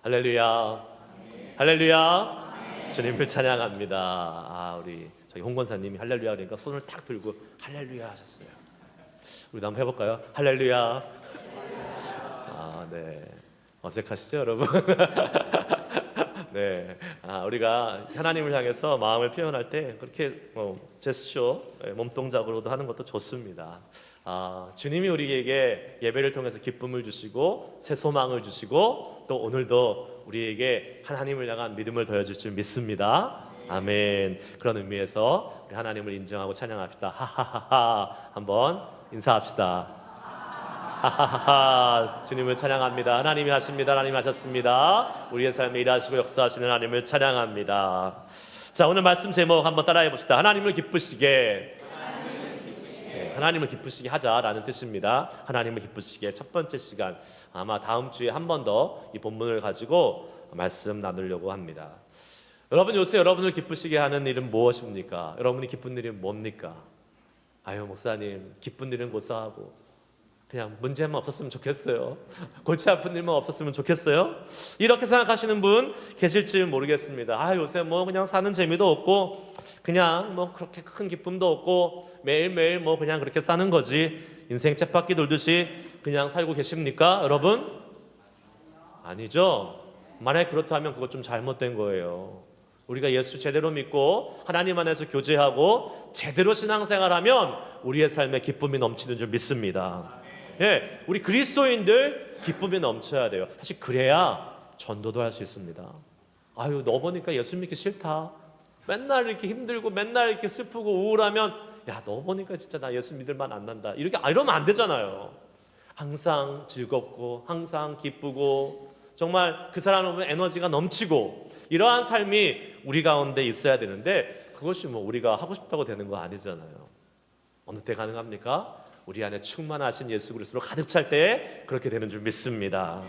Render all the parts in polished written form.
할렐루야. 할렐루야. 주님을 찬양합니다. 우리 저기 홍 권사님이 할렐루야 그러니까 손을 탁 들고 할렐루야 하셨어요. 우리도 한번 해볼까요? 할렐루야. 네. 어색하시죠, 여러분? 네. 우리가 하나님을 향해서 마음을 표현할 때 그렇게 제스처, 몸동작으로도 하는 것도 좋습니다. 주님이 우리에게 예배를 통해서 기쁨을 주시고 새 소망을 주시고 또 오늘도 우리에게 하나님을 향한 믿음을 더해줄 줄 믿습니다. 아멘. 그런 의미에서 우리 하나님을 인정하고 찬양합시다. 하하하하. 한번 인사합시다. 하하하하. 주님을 찬양합니다. 하나님이 하십니다. 하나님이 하셨습니다. 우리의 삶에 일하시고 역사하시는 하나님을 찬양합니다. 자, 오늘 말씀 제목 한번 따라해 봅시다. 하나님을 기쁘시게. 하나님을 기쁘시게 하자라는 뜻입니다. 하나님을 기쁘시게 첫 번째 시간, 아마 다음 주에 한 번 더 이 본문을 가지고 말씀 나누려고 합니다. 여러분, 요새 여러분을 기쁘시게 하는 일은 무엇입니까? 여러분이 기쁜 일이 뭡니까? 목사님, 기쁜 일은 고사하고 그냥 문제만 없었으면 좋겠어요. 골치 아픈 일만 없었으면 좋겠어요. 이렇게 생각하시는 분 계실지 모르겠습니다. 요새 그냥 사는 재미도 없고 그냥 그렇게 큰 기쁨도 없고 매일매일 그냥 그렇게 사는 거지, 인생 쳇바퀴 돌듯이 그냥 살고 계십니까, 여러분? 아니죠. 만약에 그렇다면 그거 좀 잘못된 거예요. 우리가 예수 제대로 믿고 하나님 안에서 교제하고 제대로 신앙생활하면 우리의 삶에 기쁨이 넘치는 줄 믿습니다. 우리 그리스도인들 기쁨이 넘쳐야 돼요. 사실 그래야 전도도 할 수 있습니다. 너 보니까 예수 믿기 싫다, 맨날 이렇게 힘들고 맨날 이렇게 슬프고 우울하면 너 보니까 진짜 나 예수 믿을 만 안 난다, 이러면 안 되잖아요. 항상 즐겁고 항상 기쁘고 정말 그 사람을 보면 에너지가 넘치고 이러한 삶이 우리 가운데 있어야 되는데 그것이 우리가 하고 싶다고 되는 거 아니잖아요. 어느 때 가능합니까? 우리 안에 충만하신 예수 그리스도로 가득 찰 때 그렇게 되는 줄 믿습니다.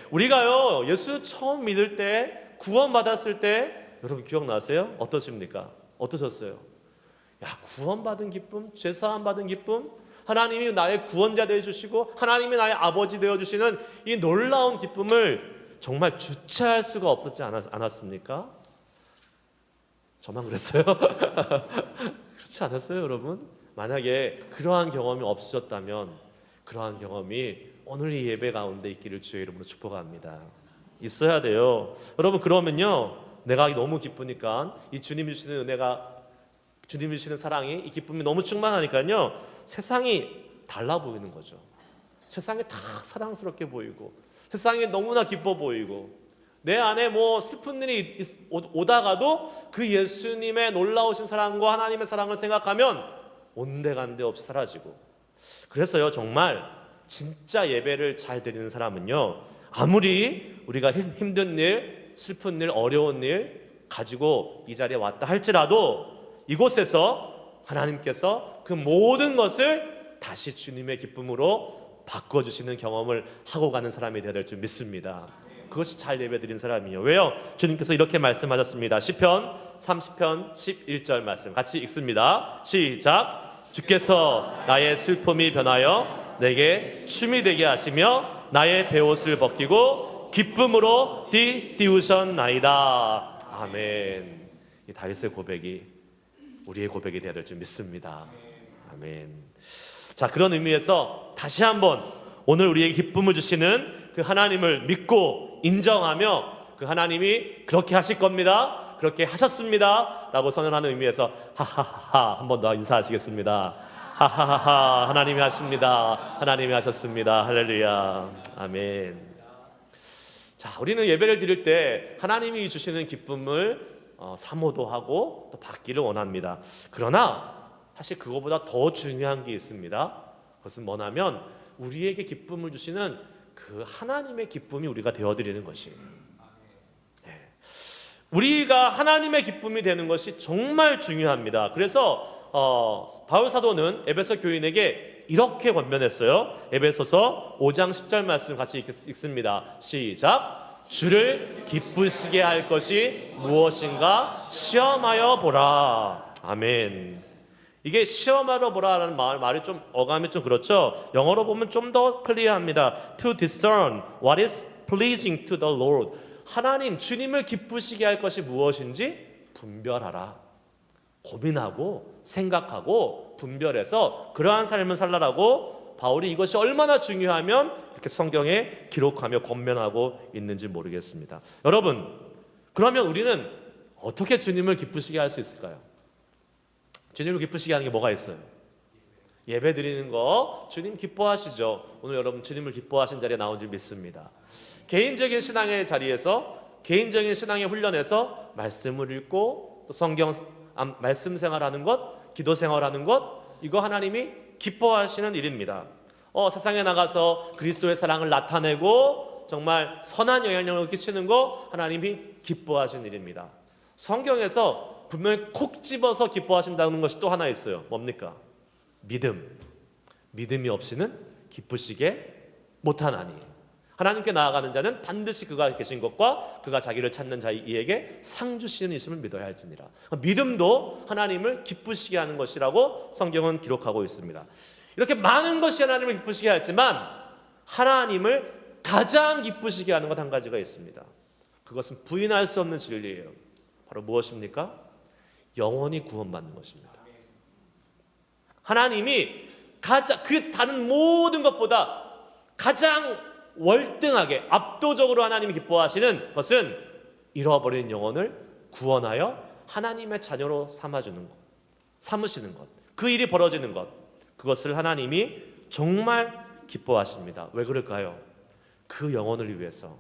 우리가요 예수 처음 믿을 때, 구원 받았을 때 여러분 기억나세요? 어떠십니까? 어떠셨어요? 구원받은 기쁨, 죄사함 받은 기쁨, 하나님이 나의 구원자 되어주시고 하나님이 나의 아버지 되어주시는 이 놀라운 기쁨을 정말 주체할 수가 없었지 않았습니까? 저만 그랬어요? 그렇지 않았어요, 여러분? 만약에 그러한 경험이 없으셨다면 그러한 경험이 오늘 이 예배 가운데 있기를 주의 이름으로 축복합니다. 있어야 돼요. 여러분, 그러면요 내가 너무 기쁘니까 이 주님이 주시는 은혜가, 주님이 주시는 사랑이, 이 기쁨이 너무 충만하니까요 세상이 달라 보이는 거죠. 세상이 다 사랑스럽게 보이고 세상이 너무나 기뻐 보이고 내 안에 슬픈 일이 오다가도 그 예수님의 놀라우신 사랑과 하나님의 사랑을 생각하면 온데간데 없이 사라지고. 그래서요 정말 진짜 예배를 잘 드리는 사람은요 아무리 우리가 힘든 일, 슬픈 일, 어려운 일 가지고 이 자리에 왔다 할지라도 이곳에서 하나님께서 그 모든 것을 다시 주님의 기쁨으로 바꿔주시는 경험을 하고 가는 사람이 되어야 될 줄 믿습니다. 그것이 잘 예배드린 사람이에요. 왜요? 주님께서 이렇게 말씀하셨습니다. 시편 30편 11절 말씀 같이 읽습니다. 시작. 주께서 나의 슬픔이 변하여 내게 춤이 되게 하시며 나의 베옷을 벗기고 기쁨으로 띄우셨나이다. 아멘. 이 다윗의 고백이 우리의 고백이 되어야 될 줄 믿습니다. 아멘. 자, 그런 의미에서 다시 한번 오늘 우리에게 기쁨을 주시는 그 하나님을 믿고 인정하며 그 하나님이 그렇게 하실 겁니다, 그렇게 하셨습니다 라고 선언하는 의미에서 하하하 한 번 더 인사하시겠습니다. 하하하. 하나님이 하십니다. 하나님이 하셨습니다. 할렐루야. 아멘. 자, 우리는 예배를 드릴 때 하나님이 주시는 기쁨을 사모도 하고 또 받기를 원합니다. 그러나 사실 그거보다 더 중요한 게 있습니다. 그것은 뭐냐면 우리에게 기쁨을 주시는 그 하나님의 기쁨이 우리가 되어드리는 것이에요. 우리가 하나님의 기쁨이 되는 것이 정말 중요합니다. 그래서 바울 사도는 에베소 교인에게 이렇게 권면했어요. 에베소서 5장 10절 말씀 같이 읽습니다. 시작. 주를 기쁘시게 할 것이 무엇인가 시험하여 보라. 아멘. 이게 시험하러 보라라는 말이 좀 어감이 좀 그렇죠. 영어로 보면 좀 더 클리어합니다. To discern what is pleasing to the Lord. 하나님, 주님을 기쁘시게 할 것이 무엇인지 분별하라. 고민하고 생각하고 분별해서 그러한 삶을 살라라고 바울이 이것이 얼마나 중요하면 이렇게 성경에 기록하며 권면하고 있는지 모르겠습니다. 여러분, 그러면 우리는 어떻게 주님을 기쁘시게 할 수 있을까요? 주님을 기쁘시게 하는 게 뭐가 있어요? 예배 드리는 거 주님 기뻐하시죠. 오늘 여러분 주님을 기뻐하신 자리에 나온 줄 믿습니다. 개인적인 신앙의 자리에서, 개인적인 신앙의 훈련에서 말씀을 읽고 또 성경 말씀 생활하는 것, 기도 생활하는 것, 이거 하나님이 기뻐하시는 일입니다. 세상에 나가서 그리스도의 사랑을 나타내고 정말 선한 영향력을 끼치는 거 하나님이 기뻐하시는 일입니다. 성경에서 분명히 콕 집어서 기뻐하신다는 것이 또 하나 있어요. 뭡니까? 믿음이 없이는 기쁘시게 못하나니. 하나님께 나아가는 자는 반드시 그가 계신 것과 그가 자기를 찾는 자에게 상 주시는 이심을 믿어야 할지니라. 믿음도 하나님을 기쁘시게 하는 것이라고 성경은 기록하고 있습니다. 이렇게 많은 것이 하나님을 기쁘시게 하지만 하나님을 가장 기쁘시게 하는 것 한 가지가 있습니다. 그것은 부인할 수 없는 진리예요. 바로 무엇입니까? 영원히 구원받는 것입니다. 하나님이 가장 그 다른 모든 것보다 가장 월등하게 압도적으로 하나님이 기뻐하시는 것은 잃어버린 영혼을 구원하여 하나님의 자녀로 삼아주는 것, 삼으시는 것, 그 일이 벌어지는 것, 그것을 하나님이 정말 기뻐하십니다. 왜 그럴까요? 그 영혼을 위해서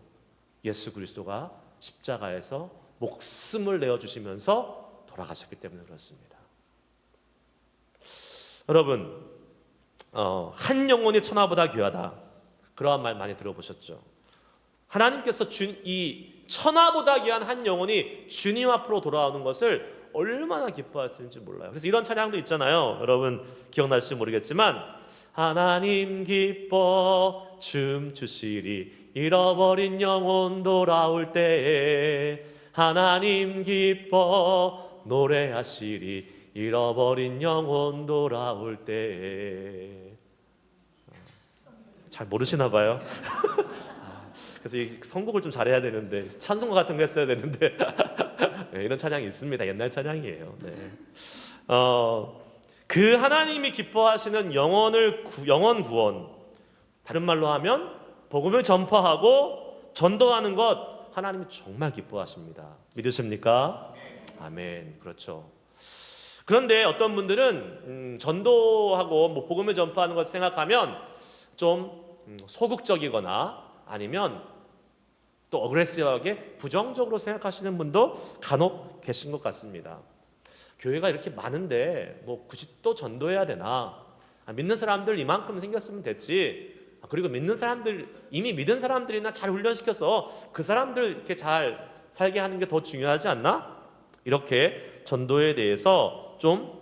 예수 그리스도가 십자가에서 목숨을 내어주시면서 돌아가셨기 때문에 그렇습니다. 여러분, 한 영혼이 천하보다 귀하다, 그러한 말 많이 들어보셨죠? 하나님께서 이 천하보다 귀한 한 영혼이 주님 앞으로 돌아오는 것을 얼마나 기뻐하시는지 몰라요. 그래서 이런 찬양도 있잖아요. 여러분 기억나실지 모르겠지만, 하나님 기뻐 춤추시리 잃어버린 영혼 돌아올 때에, 하나님 기뻐 노래하시리 잃어버린 영혼 돌아올 때에. 잘 모르시나 봐요. 그래서 이 선곡을 좀 잘해야 되는데, 찬송가 같은 거 했어야 되는데 네, 이런 찬양이 있습니다. 옛날 찬양이에요. 네. 그 하나님이 기뻐하시는 영혼 구원, 다른 말로 하면 복음을 전파하고 전도하는 것, 하나님이 정말 기뻐하십니다. 믿으십니까? 아멘. 그렇죠. 그런데 어떤 분들은 전도하고 복음을 전파하는 것을 생각하면 좀 소극적이거나 아니면 또 어그레시브하게 부정적으로 생각하시는 분도 간혹 계신 것 같습니다. 교회가 이렇게 많은데 뭐 굳이 또 전도해야 되나? 믿는 사람들 이만큼 생겼으면 됐지. 그리고 믿는 사람들, 이미 믿은 사람들이나 잘 훈련시켜서 그 사람들 이렇게 잘 살게 하는 게 더 중요하지 않나? 이렇게 전도에 대해서 좀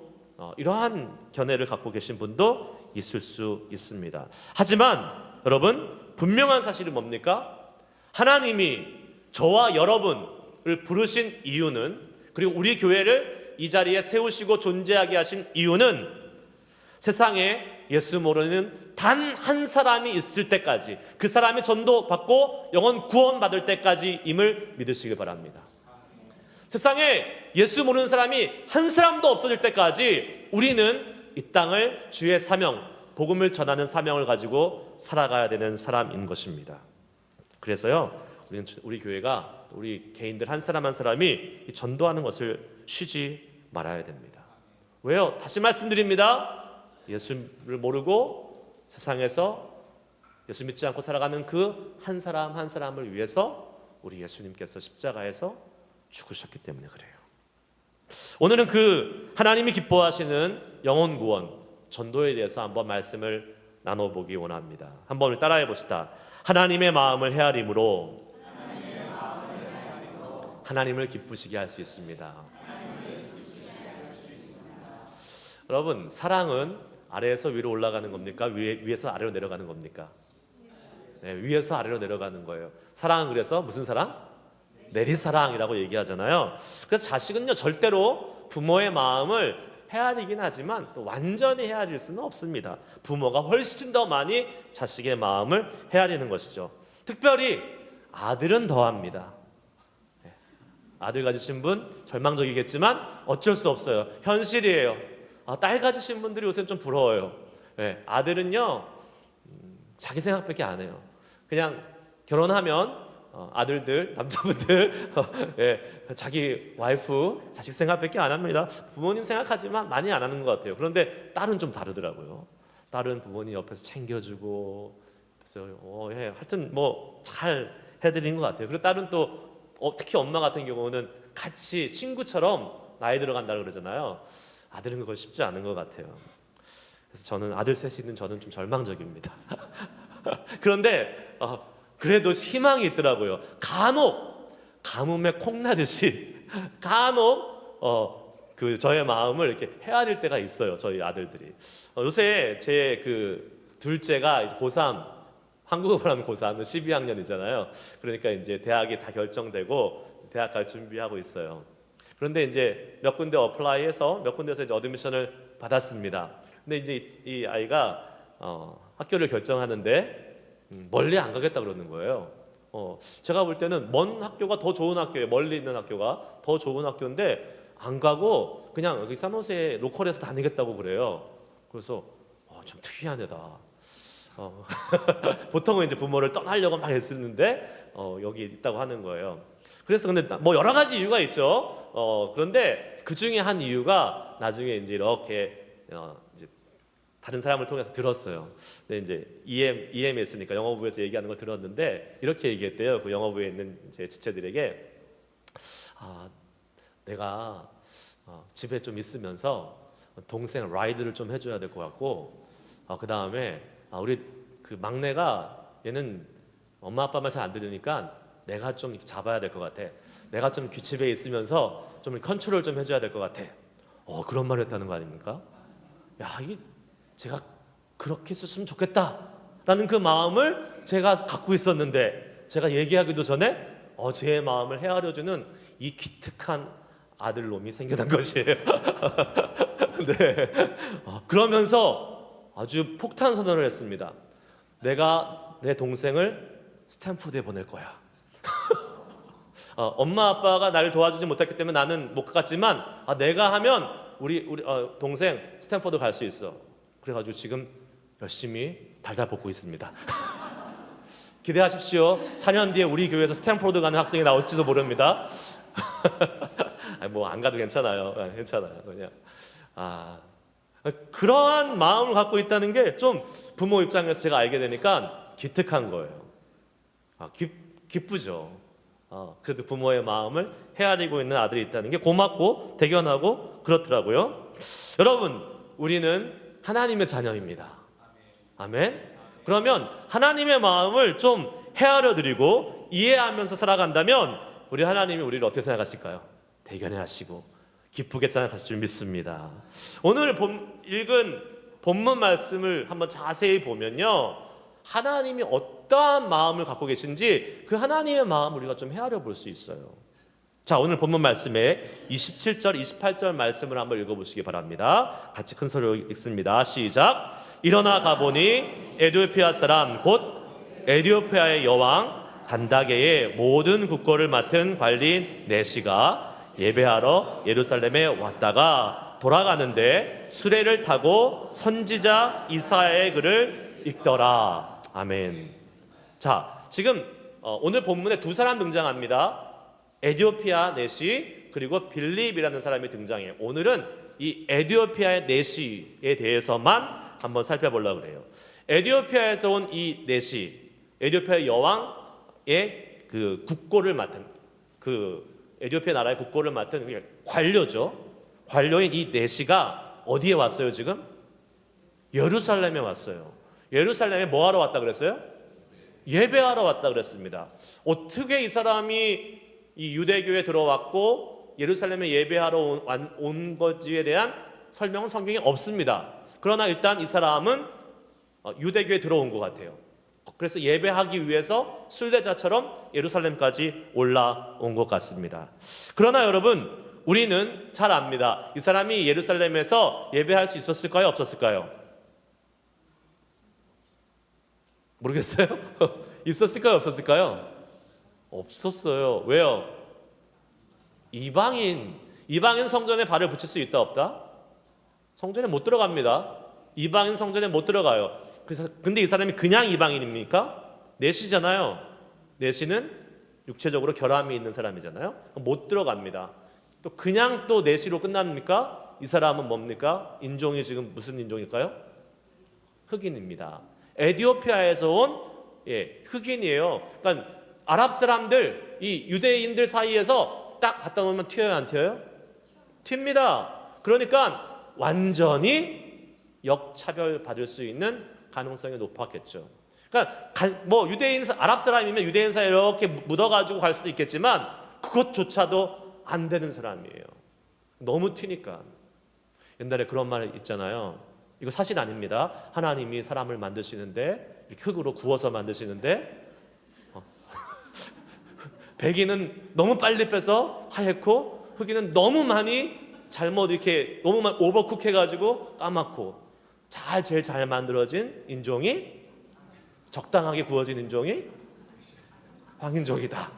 이러한 견해를 갖고 계신 분도 있을 수 있습니다. 하지만 여러분, 분명한 사실은 뭡니까? 하나님이 저와 여러분을 부르신 이유는, 그리고 우리 교회를 이 자리에 세우시고 존재하게 하신 이유는 세상에 예수 모르는 단 한 사람이 있을 때까지, 그 사람이 전도받고 영혼 구원받을 때까지임을 믿으시기 바랍니다. 세상에 예수 모르는 사람이 한 사람도 없어질 때까지 우리는 이 땅을 주의 사명, 복음을 전하는 사명을 가지고 살아가야 되는 사람인 것입니다. 그래서요, 우리 교회가, 우리 개인들 한 사람 한 사람이 전도하는 것을 쉬지 말아야 됩니다. 왜요? 다시 말씀드립니다. 예수를 모르고 세상에서 예수 믿지 않고 살아가는 그 한 사람 한 사람을 위해서 우리 예수님께서 십자가에서 죽으셨기 때문에 그래요. 오늘은 그 하나님이 기뻐하시는 영혼 구원, 전도에 대해서 한번 말씀을 나눠보기 원합니다. 한번 따라해 봅시다. 하나님의 마음을 헤아림으로 하나님을 기쁘시게 할 수 있습니다. 여러분, 사랑은 아래에서 위로 올라가는 겁니까? 위에서 아래로 내려가는 겁니까? 네, 위에서 아래로 내려가는 거예요. 사랑은 그래서 무슨 사랑? 내리사랑이라고 얘기하잖아요. 그래서 자식은요, 절대로 부모의 마음을 헤아리긴 하지만 또 완전히 헤아릴 수는 없습니다. 부모가 훨씬 더 많이 자식의 마음을 헤아리는 것이죠. 특별히 아들은 더합니다. 아들 가지신 분 절망적이겠지만 어쩔 수 없어요. 현실이에요. 딸 가지신 분들이 요새는 좀 부러워요. 아들은요 자기 생각밖에 안 해요. 그냥 결혼하면 아들들, 남자분들 자기 와이프, 자식 생각밖에 안 합니다. 부모님 생각하지만 많이 안 하는 것 같아요. 그런데 딸은 좀 다르더라고요. 딸은 부모님 옆에서 챙겨주고 그래서 하여튼 뭐 잘 해드린 것 같아요. 그리고 딸은 또 특히 엄마 같은 경우는 같이 친구처럼 나이 들어간다고 그러잖아요. 아들은 그거 쉽지 않은 것 같아요. 그래서 저는 아들 셋이 있는 저는 좀 절망적입니다. 그런데 그래도 희망이 있더라고요. 간혹 가뭄에 콩나듯이 간혹 저의 마음을 이렇게 헤아릴 때가 있어요. 저희 아들들이 요새 제 둘째가 이제 고3 한국어로 하면 고3은 12학년이잖아요. 그러니까 이제 대학이 다 결정되고 대학 갈 준비하고 있어요. 그런데 이제 몇 군데 어플라이해서 몇 군데에서 이제 어드미션을 받았습니다. 근데 이제 이 아이가 학교를 결정하는데 멀리 안 가겠다 그러는 거예요. 제가 볼 때는 먼 학교가 더 좋은 학교예요. 멀리 있는 학교가 더 좋은 학교인데 안 가고 그냥 여기 산호세 로컬에서 다니겠다고 그래요. 그래서 참 특이한 애다. 보통은 이제 부모를 떠나려고 막 했었는데 여기 있다고 하는 거예요. 그래서 근데 뭐 여러 가지 이유가 있죠. 그런데 그 중에 한 이유가 나중에 이제 이렇게 이제 다른 사람을 통해서 들었어요. 근데 이제 EMS니까 영어부에서 얘기하는 걸 들었는데 이렇게 얘기했대요. 그 영어부에 있는 제 지체들에게 내가 집에 좀 있으면서 동생 라이드를 좀 해줘야 될 것 같고 그 다음에 우리 그 막내가 얘는 엄마 아빠 말 잘 안 들으니까 내가 좀 잡아야 될 것 같아. 내가 좀 집에 있으면서 좀 컨트롤 좀 해줘야 될 것 같아. 그런 말을 했다는 거 아닙니까? 야, 이게 제가 그렇게 했었으면 좋겠다라는 그 마음을 제가 갖고 있었는데 제가 얘기하기도 전에 제 마음을 헤아려주는 이 기특한 아들놈이 생겨난 것이에요. 네. 그러면서 아주 폭탄 선언을 했습니다. 내가 내 동생을 스탠포드에 보낼 거야. 엄마 아빠가 나를 도와주지 못했기 때문에 나는 못 갔지만 내가 하면 우리 동생 스탠포드 갈 수 있어. 그래가지고 지금 열심히 달달 볶고 있습니다. 기대하십시오. 4년 뒤에 우리 교회에서 스탠포드 가는 학생이 나올지도 모릅니다. 뭐 안 가도 괜찮아요. 괜찮아요. 그냥 그러한 마음을 갖고 있다는 게 좀 부모 입장에서 제가 알게 되니까 기특한 거예요. 기쁘죠. 그래도 부모의 마음을 헤아리고 있는 아들이 있다는 게 고맙고 대견하고 그렇더라고요. 여러분, 우리는 하나님의 자녀입니다. 아멘. 그러면 하나님의 마음을 좀 헤아려 드리고 이해하면서 살아간다면 우리 하나님이 우리를 어떻게 생각하실까요? 대견해 하시고 기쁘게 생각할 줄 믿습니다. 오늘 읽은 본문 말씀을 한번 자세히 보면요, 하나님이 어떠한 마음을 갖고 계신지 그 하나님의 마음을 우리가 좀 헤아려 볼 수 있어요. 자, 오늘 본문 말씀에 27절, 28절 말씀을 한번 읽어보시기 바랍니다. 같이 큰 소리로 읽습니다. 시작. 일어나 가보니 에티오피아 사람 곧 에티오피아의 여왕 간다게의 모든 국고를 맡은 관리인 네시가 예배하러 예루살렘에 왔다가 돌아가는데 수레를 타고 선지자 이사야의 글을 읽더라. 아멘. 자, 지금 오늘 본문에 두 사람 등장합니다. 에티오피아 네시 그리고 빌립이라는 사람이 등장해요. 오늘은 이 에티오피아의 네시에 대해서만 한번 살펴보려고 그래요. 에티오피아에서 온 이 네시, 에티오피아 여왕의 그 국고를 맡은 에티오피아 나라의 국고를 맡은 관료죠. 관료인 이 네시가 어디에 왔어요 지금? 예루살렘에 왔어요. 예루살렘에 뭐 하러 왔다 그랬어요? 예배하러 왔다 그랬습니다. 어떻게 이 사람이 이 유대교에 들어왔고 예루살렘에 예배하러 온 것에 대한 설명은 성경에 없습니다. 그러나 일단 이 사람은 유대교에 들어온 것 같아요. 그래서 예배하기 위해서 순례자처럼 예루살렘까지 올라온 것 같습니다. 그러나 여러분, 우리는 잘 압니다. 이 사람이 예루살렘에서 예배할 수 있었을까요? 없었을까요? 모르겠어요? 있었을까요? 없었을까요? 없었어요. 왜요? 이방인 성전에 발을 붙일 수 있다 없다? 성전에 못 들어갑니다. 이방인 성전에 못 들어가요. 그래서 근데 이 사람이 그냥 이방인입니까? 내시잖아요. 내시는 육체적으로 결함이 있는 사람이잖아요. 못 들어갑니다. 또 그냥 또 내시로 끝납니까? 이 사람은 뭡니까? 인종이 지금 무슨 인종일까요? 흑인입니다. 에티오피아에서 온 흑인이에요. 그러니까 아랍 사람들, 이 유대인들 사이에서 딱 갖다 놓으면 튀어요, 안 튀어요? 튑니다. 그러니까 완전히 역차별 받을 수 있는 가능성이 높았겠죠. 그러니까 뭐 아랍 사람이면 유대인 사이에 이렇게 묻어가지고 갈 수도 있겠지만 그것조차도 안 되는 사람이에요. 너무 튀니까. 옛날에 그런 말 있잖아요. 이거 사실 아닙니다. 하나님이 사람을 만드시는데 이렇게 흙으로 구워서 만드시는데 백인은 너무 빨리 빼서 하얗고 흑인은 너무 많이 잘못 이렇게 너무 많이 오버쿡 해가지고 까맣고 제일 잘 만들어진 인종이 적당하게 구워진 인종이 황인종이다.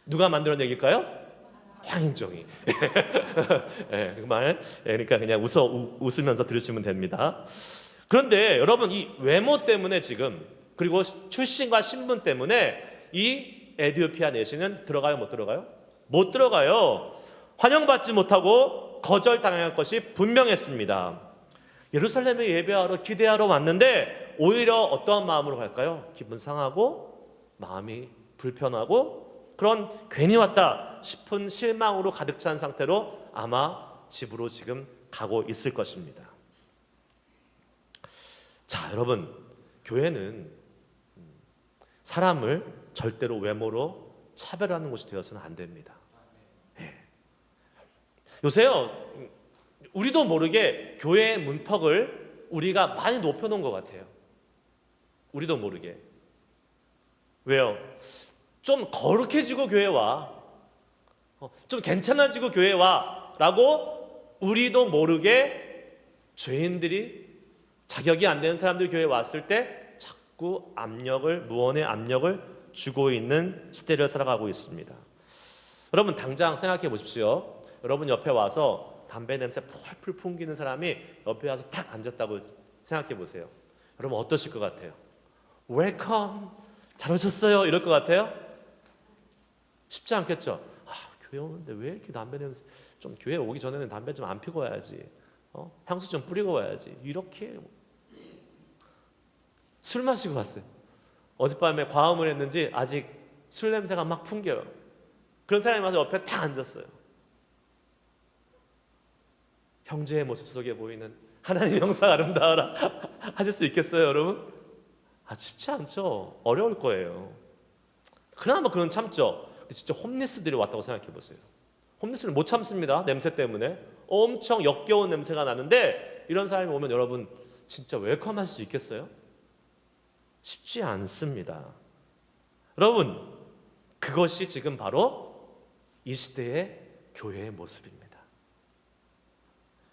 누가 만들어낸 얘기일까요? 황인종이. 네, 그 말. 그러니까 그냥 웃으면서 들으시면 됩니다. 그런데 여러분 이 외모 때문에 지금 그리고 출신과 신분 때문에 이 에티오피아 내시는 들어가요, 못 들어가요? 못 들어가요. 환영받지 못하고 거절당할 것이 분명했습니다. 예루살렘에 예배하러 기대하러 왔는데 오히려 어떠한 마음으로 갈까요? 기분 상하고 마음이 불편하고 그런 괜히 왔다 싶은 실망으로 가득 찬 상태로 아마 집으로 지금 가고 있을 것입니다. 자, 여러분, 교회는 사람을 절대로 외모로 차별하는 곳이 되어서는 안 됩니다. 네. 요새요, 우리도 모르게 교회의 문턱을 우리가 많이 높여놓은 것 같아요. 우리도 모르게. 왜요? 좀 거룩해지고 교회 와. 좀 괜찮아지고 교회 와. 라고 우리도 모르게 죄인들이 자격이 안 되는 사람들이 교회에 왔을 때 자꾸 무언의 압력을 주고 있는 시대를 살아가고 있습니다. 여러분 당장 생각해 보십시오. 여러분 옆에 와서 담배 냄새 풀풀 풍기는 사람이 옆에 와서 탁 앉았다고 생각해 보세요. 여러분 어떠실 것 같아요? 웰컴, 잘 오셨어요 이럴 것 같아요? 쉽지 않겠죠? 교회 오는데 왜 이렇게 담배 냄새, 좀 교회 오기 전에는 담배 좀 안 피고 와야지, 향수 좀 뿌리고 와야지, 이렇게 술 마시고 왔어요. 어젯밤에 과음을 했는지 아직 술 냄새가 막 풍겨요. 그런 사람이 와서 옆에 탁 앉았어요. 형제의 모습 속에 보이는 하나님의 형상 아름다워라 하실 수 있겠어요, 여러분? 쉽지 않죠. 어려울 거예요. 그나마 그건 참죠. 근데 진짜 홈리스들이 왔다고 생각해 보세요. 홈리스는 못 참습니다. 냄새 때문에 엄청 역겨운 냄새가 나는데 이런 사람이 오면 여러분 진짜 웰컴할 수 있겠어요? 쉽지 않습니다. 여러분 그것이 지금 바로 이 시대의 교회의 모습입니다.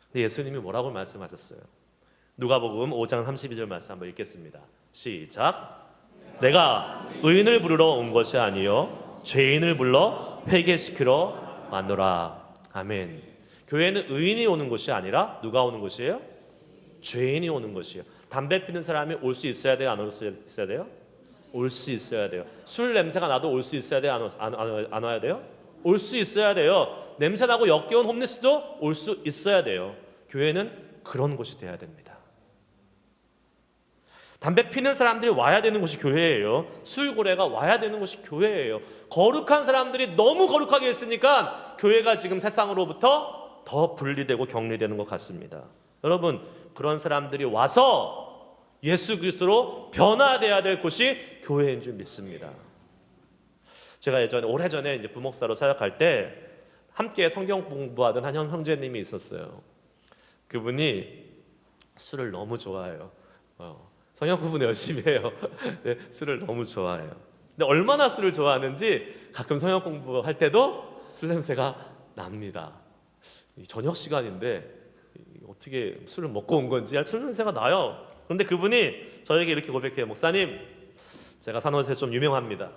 근데 예수님이 뭐라고 말씀하셨어요? 누가복음 5장 32절 말씀 한번 읽겠습니다. 시작. 내가 의인을 부르러 온 것이 아니요 죄인을 불러 회개시키러 왔노라. 아멘. 교회는 의인이 오는 것이 아니라 누가 오는 것이에요? 죄인이 오는 것이에요. 담배 피는 사람이 올 수 있어야 돼요? 안 올 수 있어야 돼요? 올 수 있어야 돼요. 술 냄새가 나도 올 수 있어야 돼요? 안 와야 돼요? 올 수 있어야 돼요. 냄새 나고 역겨운 홈리스도 올 수 있어야 돼요. 교회는 그런 곳이 돼야 됩니다. 담배 피는 사람들이 와야 되는 곳이 교회예요. 술고래가 와야 되는 곳이 교회예요. 거룩한 사람들이 너무 거룩하게 있으니까 교회가 지금 세상으로부터 더 분리되고 격리되는 것 같습니다. 여러분 그런 사람들이 와서 예수 그리스도로 변화돼야 될 곳이 교회인 줄 믿습니다. 제가 오래전에 이제 부목사로 사역할 때 함께 성경 공부하던 한 형제님이 있었어요. 그분이 술을 너무 좋아해요. 성경 공부는 열심히 해요. 네, 술을 너무 좋아해요. 근데 얼마나 술을 좋아하는지 가끔 성경 공부할 때도 술 냄새가 납니다. 저녁 시간인데 어떻게 술을 먹고 온 건지 술 냄새가 나요. 그런데 그분이 저에게 이렇게 고백해요. 목사님, 제가 산호세 좀 유명합니다.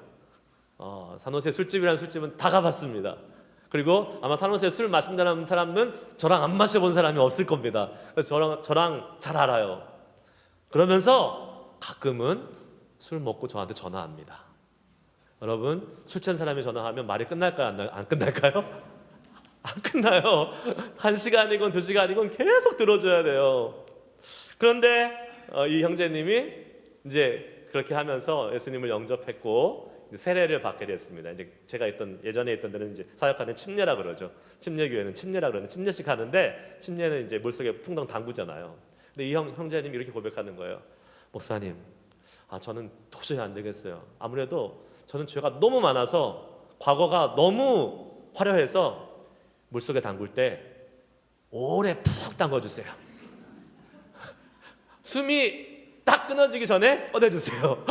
산호세 술집이라는 술집은 다 가봤습니다. 그리고 아마 산호세 술 마신다는 사람은 저랑 안 마셔본 사람이 없을 겁니다. 그래서 저랑 잘 알아요. 그러면서 가끔은 술 먹고 저한테 전화합니다. 여러분, 술 취한 사람이 전화하면 말이 끝날까요? 안 끝날까요? 안 끝나요. 1시간이건 2시간이건 계속 들어줘야 돼요. 그런데 이 형제님이 이제 그렇게 하면서 예수님을 영접했고 세례를 받게 됐습니다. 이제 제가 예전에 있던 데는 이제 사역하는 침례라 그러죠. 침례교회는 침례라 그러는데 침례식 하는데 침례는 이제 물속에 풍덩 담그잖아요. 근데 이 형제님이 이렇게 고백하는 거예요. 목사님, 저는 도저히 안 되겠어요. 아무래도 저는 죄가 너무 많아서 과거가 너무 화려해서 물속에 담글 때 오래 푹 담궈주세요. 숨이 딱 끊어지기 전에 꺼내주세요.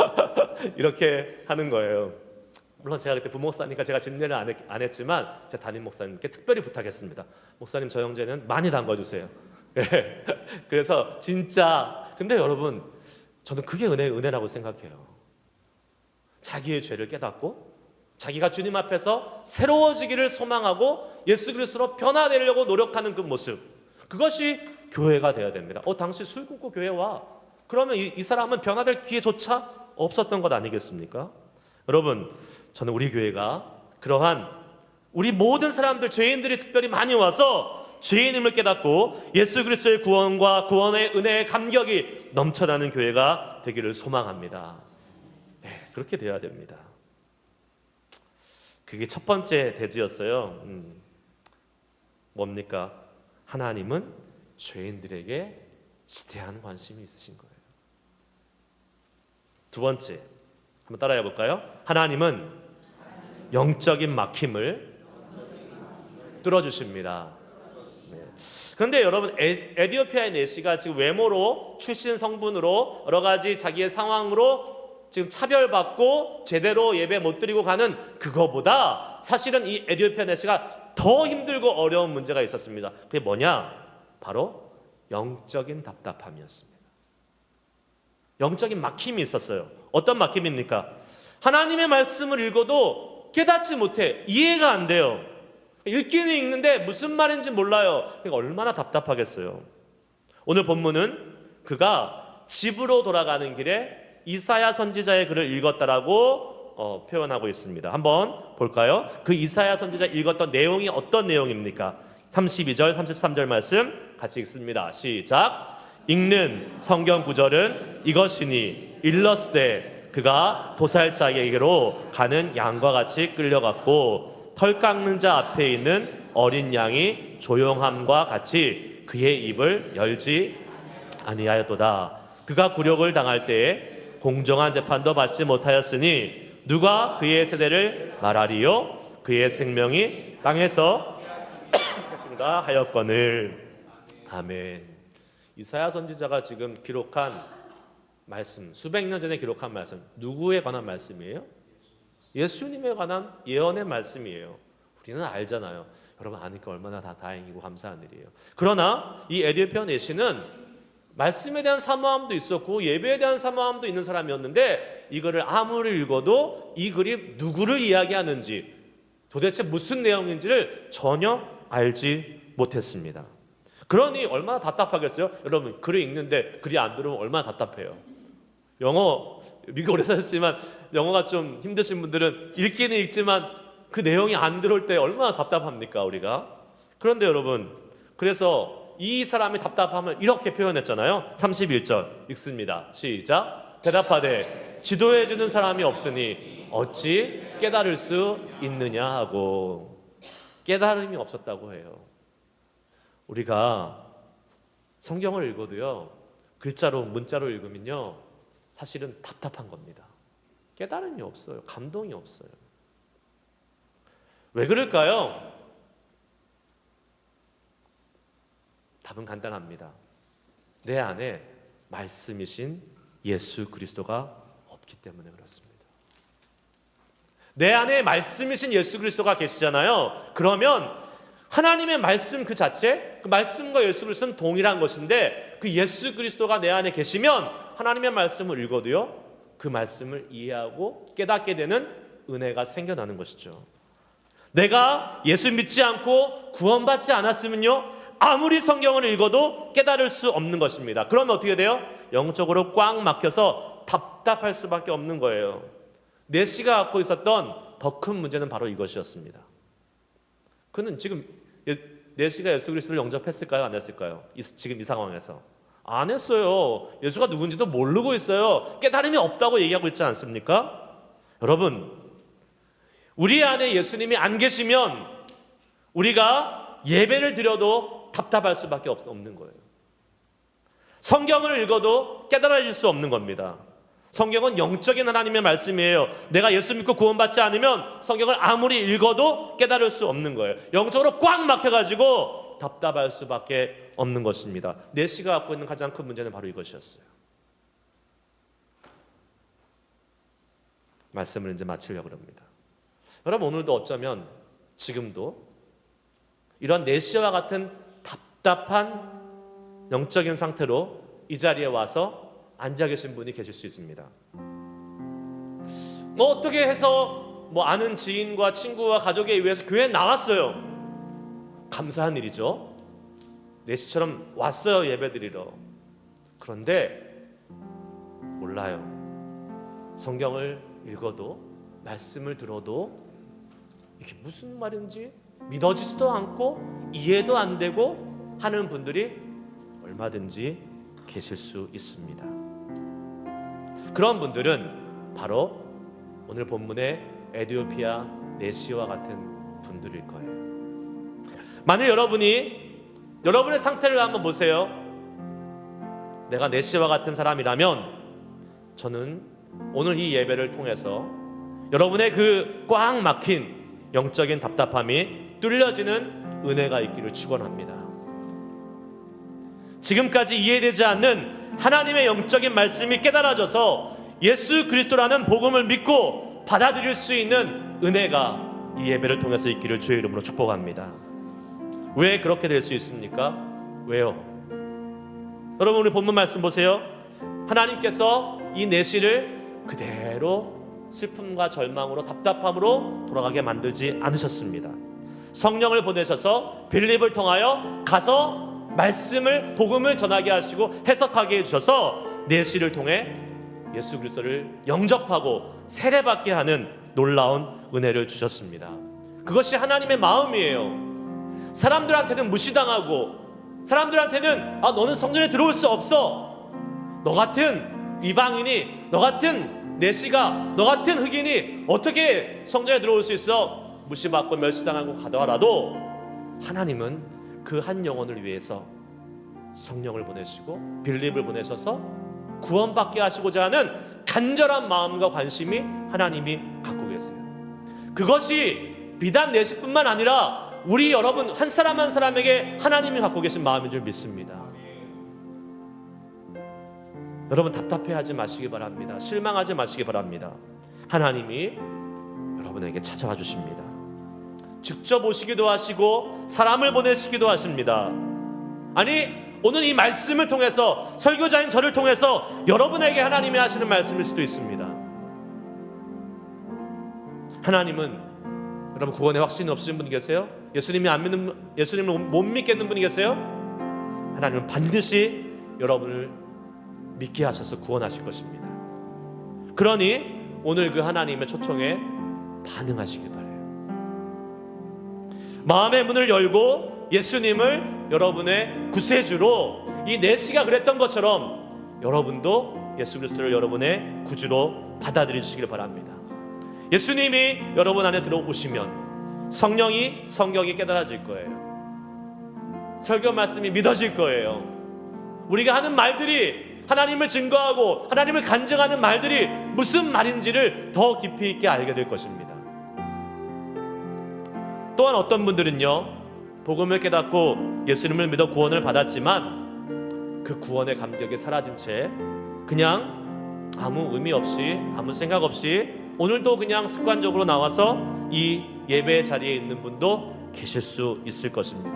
이렇게 하는 거예요. 물론 제가 그때 부목사니까 제가 집례를 안 했지만 제 담임 목사님께 특별히 부탁했습니다. 목사님, 저 형제는 많이 담궈주세요. 그래서 진짜 근데 여러분, 저는 그게 은혜라고 생각해요. 자기의 죄를 깨닫고 자기가 주님 앞에서 새로워지기를 소망하고 예수 그리스도로 변화되려고 노력하는 그 모습, 그것이 교회가 되어야 됩니다. 당신 술 끊고 교회 와. 그러면 이 사람은 변화될 기회조차 없었던 것 아니겠습니까? 여러분, 저는 우리 교회가 그러한 우리 모든 사람들, 죄인들이 특별히 많이 와서 죄인임을 깨닫고 예수 그리스도의 구원과 구원의 은혜의 감격이 넘쳐나는 교회가 되기를 소망합니다. 그렇게 되어야 됩니다. 그게 첫 번째 대지였어요. 뭡니까? 하나님은 죄인들에게 지대한 관심이 있으신 거예요. 두 번째, 한번 따라해 볼까요? 하나님은 영적인 막힘을 뚫어주십니다. 그런데 여러분, 에디오피아의 내시가 지금 외모로, 출신 성분으로, 여러 가지 자기의 상황으로 지금 차별받고 제대로 예배 못 드리고 가는 그거보다 사실은 이 에디오피아 내시가 더 힘들고 어려운 문제가 있었습니다. 그게 뭐냐? 바로 영적인 답답함이었습니다. 영적인 막힘이 있었어요. 어떤 막힘입니까? 하나님의 말씀을 읽어도 깨닫지 못해. 이해가 안 돼요. 읽기는 읽는데 무슨 말인지 몰라요. 그러니까 얼마나 답답하겠어요. 오늘 본문은 그가 집으로 돌아가는 길에 이사야 선지자의 글을 읽었다라고 표현하고 있습니다. 한번 볼까요? 그 이사야 선지자 읽었던 내용이 어떤 내용입니까? 32절, 33절 말씀 같이 읽습니다. 시작. 읽는 성경 구절은 이것이니 일렀으되 그가 도살자에게로 가는 양과 같이 끌려갔고 털 깎는 자 앞에 있는 어린 양이 조용함과 같이 그의 입을 열지 아니하였도다. 그가 굴욕을 당할 때에 공정한 재판도 받지 못하였으니 누가 그의 세대를 말하리요? 그의 생명이 땅에서 하였거늘. 아멘. 이사야 선지자가 지금 기록한 말씀, 수백 년 전에 기록한 말씀, 누구에 관한 말씀이에요? 예수님에 관한 예언의 말씀이에요. 우리는 알잖아요. 여러분 아니까 얼마나 다행이고 감사한 일이에요. 그러나 이 에디오피아 내시는 말씀에 대한 사모함도 있었고 예배에 대한 사모함도 있는 사람이었는데 이거를 아무리 읽어도 이 글이 누구를 이야기하는지 도대체 무슨 내용인지를 전혀 알지 못했습니다. 그러니 얼마나 답답하겠어요? 여러분 글을 읽는데 글이 안 들어오면 얼마나 답답해요. 영어 미국 오래 사셨지만 영어가 좀 힘드신 분들은 읽기는 읽지만 그 내용이 안 들어올 때 얼마나 답답합니까 우리가? 그런데 여러분 그래서 이 사람의 답답함을 이렇게 표현했잖아요. 31절 읽습니다. 시작. 대답하되 지도해 주는 사람이 없으니 어찌 깨달을 수 있느냐 하고 깨달음이 없었다고 해요. 우리가 성경을 읽어도요 글자로 문자로 읽으면요 사실은 답답한 겁니다. 깨달음이 없어요. 감동이 없어요. 왜 그럴까요? 답은 간단합니다. 내 안에 말씀이신 예수 그리스도가 없기 때문에 그렇습니다. 내 안에 말씀이신 예수 그리스도가 계시잖아요. 그러면 하나님의 말씀 그 자체, 그 말씀과 예수 그리스도는 동일한 것인데 그 예수 그리스도가 내 안에 계시면 하나님의 말씀을 읽어도요 그 말씀을 이해하고 깨닫게 되는 은혜가 생겨나는 것이죠. 내가 예수 믿지 않고 구원받지 않았으면요, 아무리 성경을 읽어도 깨달을 수 없는 것입니다. 그러면 어떻게 돼요? 영적으로 꽉 막혀서 답답할 수밖에 없는 거예요. 네시가 갖고 있었던 더 큰 문제는 바로 이것이었습니다. 그는 지금 네시가 예수 그리스도를 영접했을까요? 안 했을까요? 지금 이 상황에서 안 했어요. 예수가 누군지도 모르고 있어요. 깨달음이 없다고 얘기하고 있지 않습니까? 여러분, 우리 안에 예수님이 안 계시면 우리가 예배를 드려도 답답할 수밖에 없는 거예요. 성경을 읽어도 깨달아질 수 없는 겁니다. 성경은 영적인 하나님의 말씀이에요. 내가 예수 믿고 구원받지 않으면 성경을 아무리 읽어도 깨달을 수 없는 거예요. 영적으로 꽉 막혀가지고 답답할 수밖에 없는 것입니다. 네시가 갖고 있는 가장 큰 문제는 바로 이것이었어요. 말씀을 이제 마치려고 합니다. 여러분, 오늘도 어쩌면 지금도 이런 네시와 같은 답답한 영적인 상태로 이 자리에 와서 앉아 계신 분이 계실 수 있습니다. 어떻게 해서 아는 지인과 친구와 가족에 의해서 교회에 나왔어요. 감사한 일이죠. 네시처럼 왔어요, 예배드리러. 그런데 몰라요. 성경을 읽어도 말씀을 들어도 이게 무슨 말인지 믿어지지도 않고 이해도 안 되고 하는 분들이 얼마든지 계실 수 있습니다. 그런 분들은 바로 오늘 본문의 에티오피아 네시와 같은 분들일 거예요. 만일 여러분의 상태를 한번 보세요. 내가 네시와 같은 사람이라면 저는 오늘 이 예배를 통해서 여러분의 그 꽉 막힌 영적인 답답함이 뚫려지는 은혜가 있기를 축원합니다. 지금까지 이해되지 않는 하나님의 영적인 말씀이 깨달아져서 예수 그리스도라는 복음을 믿고 받아들일 수 있는 은혜가 이 예배를 통해서 있기를 주의 이름으로 축복합니다. 왜 그렇게 될 수 있습니까? 왜요? 여러분, 우리 본문 말씀 보세요. 하나님께서 이 네시를 그대로 슬픔과 절망으로 답답함으로 돌아가게 만들지 않으셨습니다. 성령을 보내셔서 빌립을 통하여 가서 말씀을, 복음을 전하게 하시고 해석하게 해주셔서 네시를 통해 예수 그리스도를 영접하고 세례받게 하는 놀라운 은혜를 주셨습니다. 그것이 하나님의 마음이에요. 사람들한테는 무시당하고 사람들한테는 너는 성전에 들어올 수 없어, 너 같은 이방인이, 너 같은 네시가, 너 같은 흑인이 어떻게 성전에 들어올 수 있어, 무시받고 멸시당하고 가더라도 하나님은 그 한 영혼을 위해서 성령을 보내시고 빌립을 보내셔서 구원받게 하시고자 하는 간절한 마음과 관심이 하나님이 갖고 계세요. 그것이 비단 네시뿐만 아니라 우리 여러분 한 사람 한 사람에게 하나님이 갖고 계신 마음인 줄 믿습니다. 여러분, 답답해하지 마시기 바랍니다. 실망하지 마시기 바랍니다. 하나님이 여러분에게 찾아와 주십니다. 직접 오시기도 하시고 사람을 보내시기도 하십니다. 아니, 오늘 이 말씀을 통해서, 설교자인 저를 통해서 여러분에게 하나님이 하시는 말씀일 수도 있습니다. 하나님은, 여러분 구원에 확신이 없으신 분 계세요? 예수님을 못 믿겠는 분이 계세요? 하나님은 반드시 여러분을 믿게 하셔서 구원하실 것입니다. 그러니 오늘 그 하나님의 초청에 반응하시길 바랍니다. 마음의 문을 열고 예수님을 여러분의 구세주로, 이 네시가 그랬던 것처럼 여러분도 예수 그리스도를 여러분의 구주로 받아들이시길 바랍니다. 예수님이 여러분 안에 들어오시면 성경이 깨달아질 거예요. 설교 말씀이 믿어질 거예요. 우리가 하는 말들이, 하나님을 증거하고 하나님을 간증하는 말들이 무슨 말인지를 더 깊이 있게 알게 될 것입니다. 또한 어떤 분들은요, 복음을 깨닫고 예수님을 믿어 구원을 받았지만 그 구원의 감격이 사라진 채 그냥 아무 의미 없이, 아무 생각 없이 오늘도 그냥 습관적으로 나와서 이 예배 자리에 있는 분도 계실 수 있을 것입니다.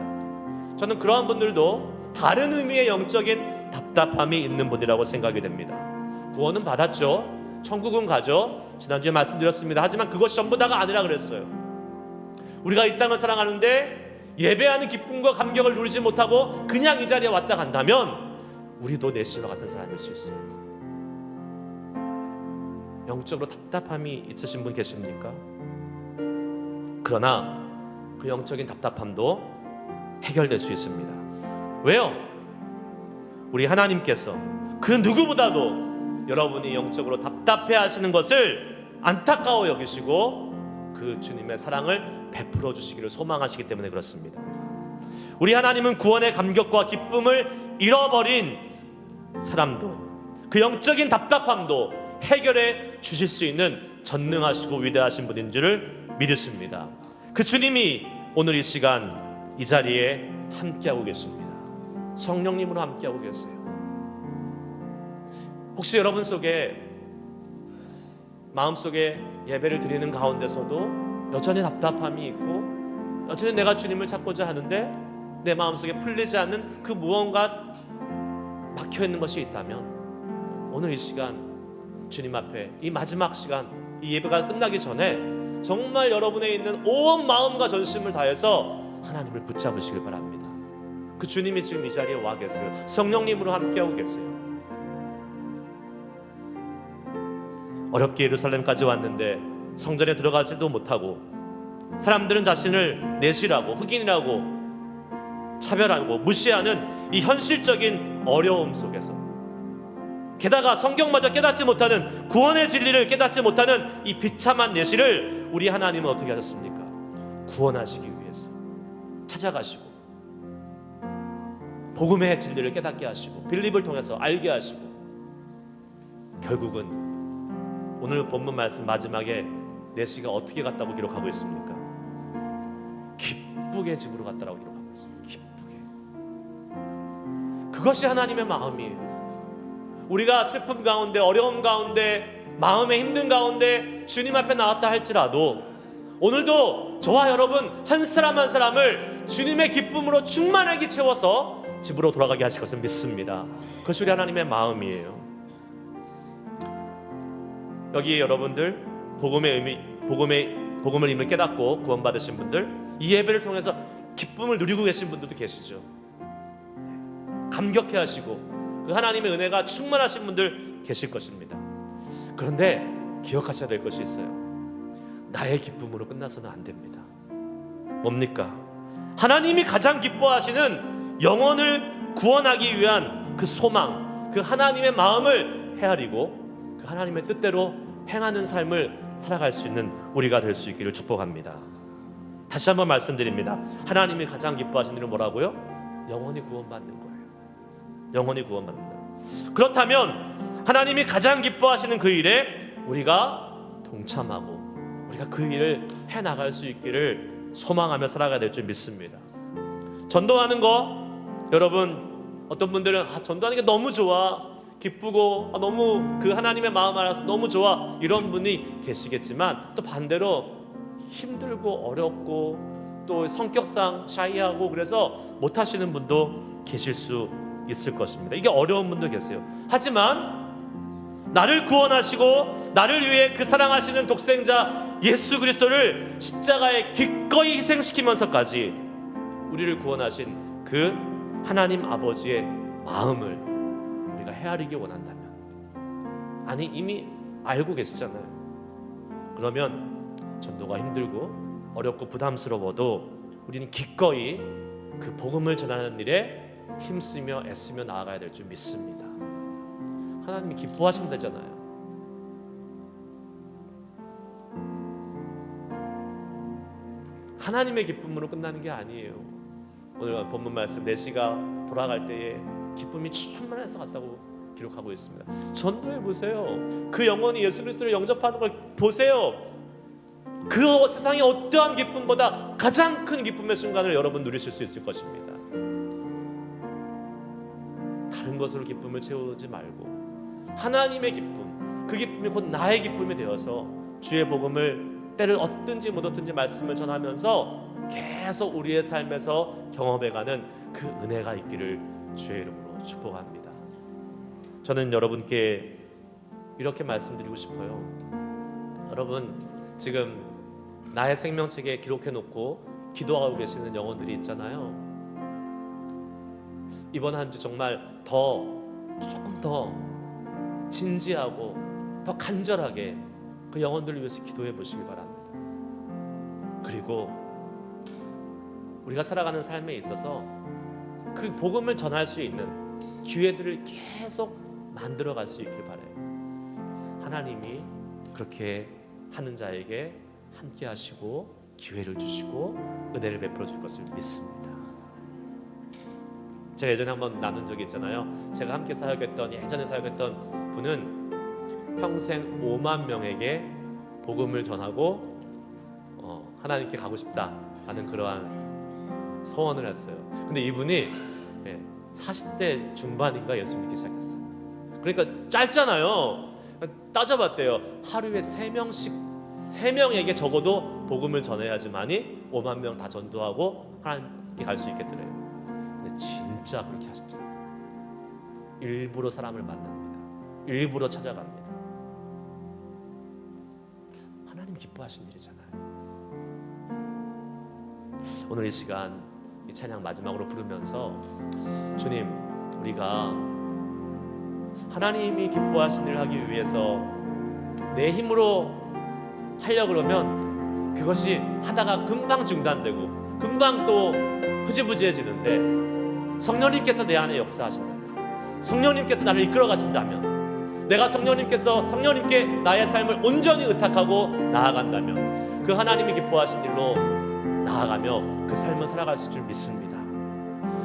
저는 그러한 분들도 다른 의미의 영적인 답답함이 있는 분이라고 생각이 됩니다. 구원은 받았죠. 천국은 가죠. 지난주에 말씀드렸습니다. 하지만 그것이 전부 다가 아니라 그랬어요. 우리가 이 땅을 살아가는데 예배하는 기쁨과 감격을 누리지 못하고 그냥 이 자리에 왔다 간다면 우리도 내시와 같은 사람일 수 있어요. 영적으로 답답함이 있으신 분 계십니까? 그러나 그 영적인 답답함도 해결될 수 있습니다. 왜요? 우리 하나님께서 그 누구보다도 여러분이 영적으로 답답해 하시는 것을 안타까워 여기시고 그 주님의 사랑을 베풀어 주시기를 소망하시기 때문에 그렇습니다. 우리 하나님은 구원의 감격과 기쁨을 잃어버린 사람도 그 영적인 답답함도 해결해 주실 수 있는 전능하시고 위대하신 분인 줄을 믿으십니다. 그 주님이 오늘 이 시간 이 자리에 함께하고 계십니다. 성령님으로 함께하고 계세요. 혹시 여러분 속에 마음속에 예배를 드리는 가운데서도 여전히 답답함이 있고 여전히 내가 주님을 찾고자 하는데 내 마음속에 풀리지 않는 그 무언가 막혀있는 것이 있다면 오늘 이 시간 주님 앞에 이 마지막 시간 이 예배가 끝나기 전에 정말 여러분에 있는 온 마음과 전심을 다해서 하나님을 붙잡으시길 바랍니다. 그 주님이 지금 이 자리에 와 계세요. 성령님으로 함께하고 계세요. 어렵게 예루살렘까지 왔는데 성전에 들어가지도 못하고 사람들은 자신을 내시라고 흑인이라고 차별하고 무시하는 이 현실적인 어려움 속에서 게다가 성경마저 깨닫지 못하는 구원의 진리를 깨닫지 못하는 이 비참한 내시를 우리 하나님은 어떻게 하셨습니까? 구원하시기 위해서 찾아가시고 복음의 진리를 깨닫게 하시고 빌립을 통해서 알게 하시고 결국은 오늘 본문 말씀 마지막에 내시가 어떻게 갔다고 기록하고 있습니까? 기쁘게 집으로 갔다라고 기록하고 있습니다. 기쁘게. 그것이 하나님의 마음이에요. 우리가 슬픔 가운데 어려움 가운데 마음의 힘든 가운데 주님 앞에 나왔다 할지라도 오늘도 저와 여러분 한 사람 한 사람을 주님의 기쁨으로 충만하게 채워서 집으로 돌아가게 하실 것을 믿습니다. 그것이 우리 하나님의 마음이에요. 여기 여러분들 복음을 이미 깨닫고 구원받으신 분들 이 예배를 통해서 기쁨을 누리고 계신 분들도 계시죠. 감격해 하시고 그 하나님의 은혜가 충만하신 분들 계실 것입니다. 그런데 기억하셔야 될 것이 있어요. 나의 기쁨으로 끝나서는 안 됩니다. 뭡니까? 하나님이 가장 기뻐하시는 영혼을 구원하기 위한 그 소망, 그 하나님의 마음을 헤아리고 그 하나님의 뜻대로 행하는 삶을 살아갈 수 있는 우리가 될 수 있기를 축복합니다. 다시 한번 말씀드립니다. 하나님이 가장 기뻐하시는 일은 뭐라고요? 영혼이 구원받는 거예요. 영혼이 구원받는다. 그렇다면 하나님이 가장 기뻐하시는 그 일에 우리가 동참하고 우리가 그 일을 해나갈 수 있기를 소망하며 살아가야 될 줄 믿습니다. 전도하는 거 여러분 어떤 분들은 전도하는 게 너무 좋아 기쁘고 너무 그 하나님의 마음 알아서 너무 좋아 이런 분이 계시겠지만 또 반대로 힘들고 어렵고 또 성격상 샤이하고 그래서 못하시는 분도 계실 수 있을 것입니다. 이게 어려운 분도 계세요. 하지만 나를 구원하시고 나를 위해 그 사랑하시는 독생자 예수 그리스도를 십자가에 기꺼이 희생시키면서까지 우리를 구원하신 그 하나님 아버지의 마음을 우리가 헤아리기 원한다면 아니 이미 알고 계시잖아요. 그러면 전도가 힘들고 어렵고 부담스러워도 우리는 기꺼이 그 복음을 전하는 일에 힘쓰며 애쓰며 나아가야 될 줄 믿습니다. 하나님이 기뻐하신다잖아요. 하나님의 기쁨으로 끝나는 게 아니에요. 오늘 본문 말씀 내시가 돌아갈 때에 기쁨이 충만해서 갔다고 기록하고 있습니다. 전도해 보세요. 그 영혼이 예수 그리스도를 영접하는 걸 보세요. 그 세상의 어떠한 기쁨보다 가장 큰 기쁨의 순간을 여러분 누리실 수 있을 것입니다. 다른 것으로 기쁨을 채우지 말고 하나님의 기쁨, 그 기쁨이 곧 나의 기쁨이 되어서 주의 복음을 때를 얻든지 못 얻든지 말씀을 전하면서 계속 우리의 삶에서 경험해가는 그 은혜가 있기를 주의 이름으로 축복합니다. 저는 여러분께 이렇게 말씀드리고 싶어요. 여러분, 지금 나의 생명책에 기록해놓고 기도하고 계시는 영혼들이 있잖아요. 이번 한 주 정말 조금 더 진지하고 더 간절하게 그 영혼들을 위해서 기도해 보시기 바랍니다. 그리고 우리가 살아가는 삶에 있어서 그 복음을 전할 수 있는 기회들을 계속 만들어 갈 수 있길 바라요. 하나님이 그렇게 하는 자에게 함께 하시고 기회를 주시고 은혜를 베풀어 줄 것을 믿습니다. 제가 예전에 한번 나눈 적이 있잖아요. 제가 함께 예전에 사역했던 분은 평생 5만 명에게 복음을 전하고 하나님께 가고 싶다라는 그러한 서원을 했어요. 근데 이분이 40대 중반인가 예수 믿기 시작했어요. 그러니까 짧잖아요. 따져봤대요. 하루에 3명에게 적어도 복음을 전해야지만이 5만 명 다 전도하고 하나님께 갈 수 있겠더래요. 근데 진짜 그렇게 하시죠. 일부러 사람을 만납니다. 일부러 찾아갑니다. 하나님 기뻐하시는 일이잖아요. 오늘 이 시간 이 찬양 마지막으로 부르면서 주님, 우리가 하나님이 기뻐하시는 일을 하기 위해서 내 힘으로 하려고 그러면 그것이 하다가 금방 중단되고 금방 또 흐지부지해지는데, 성령님께서 내 안에 역사하신다면, 성령님께서 나를 이끌어 가신다면, 내가 성령님께 나의 삶을 온전히 의탁하고 나아간다면 그 하나님이 기뻐하신 일로 나아가며 그 삶을 살아갈 수 있을 줄 믿습니다.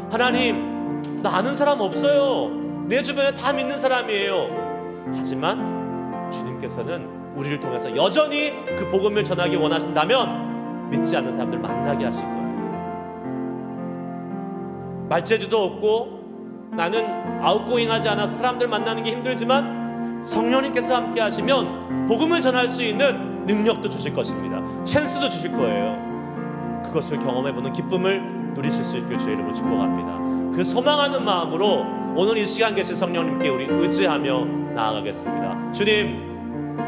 하나님, 나 아는 사람 없어요. 내 주변에 다 믿는 사람이에요. 하지만 주님께서는 우리를 통해서 여전히 그 복음을 전하기 원하신다면 믿지 않는 사람들 만나게 하실 거예요. 말재주도 없고 나는 아웃고잉하지 않아서 사람들 만나는 게 힘들지만 성령님께서 함께 하시면 복음을 전할 수 있는 능력도 주실 것입니다. 찬스도 주실 거예요. 그것을 경험해보는 기쁨을 누리실 수 있길 주의 이름으로 축복합니다. 그 소망하는 마음으로 오늘 이 시간 계신 성령님께 우리 의지하며 나아가겠습니다. 주님,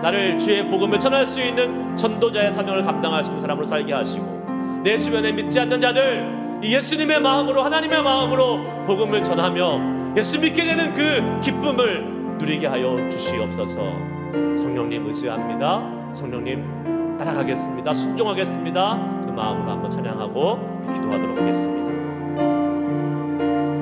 나를 주의 복음을 전할 수 있는 전도자의 사명을 감당할 수 있는 사람으로 살게 하시고, 내 주변에 믿지 않는 자들 예수님의 마음으로, 하나님의 마음으로 복음을 전하며 예수 믿게 되는 그 기쁨을 누리게 하여 주시옵소서. 성령님 의지합니다. 성령님 따라가겠습니다. 순종하겠습니다. 그 마음으로 한번 찬양하고 기도하도록 하겠습니다.